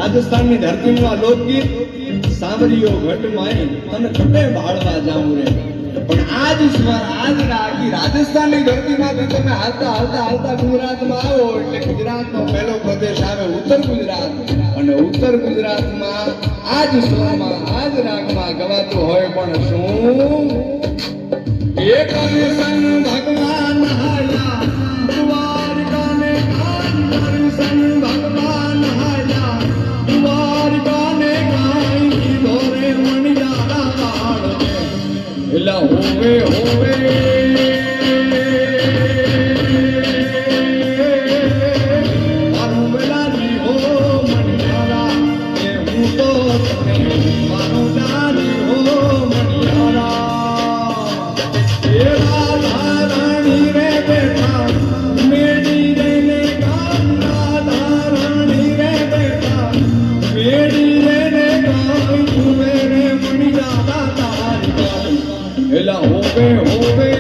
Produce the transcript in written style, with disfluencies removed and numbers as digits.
राजस्थान की धरती में लोकगीत सांवरियो घट माई तने कटे भाड़वा जाऊं रे पण आज स्वर आज रागी राजस्थान की धरती में તમે હાલતા હાલતા હાલતા ગુજરાત માં આવો એટલે ગુજરાત નો પહેલો પ્રદેશ આવે ઉત્તર ગુજરાત અને ઉત્તર ગુજરાત માં આજ સ્વર માં આજ રાગ માં ગવાતો હોય પણ શું એક સંગ ભગવાન હાયા દ્વારકાને કાન દર્શન ભગવાન હાયા होवे होवे मारो बेलानी हो मनियारा ये हूँ तो मारो दानी हो मनियारा ये राधा रानी रे बेटा मेरी रे ने गान राधा रानी रे बेटा मेरी रे ने गान तू मेरे मनियारा तारी एला होवे होवे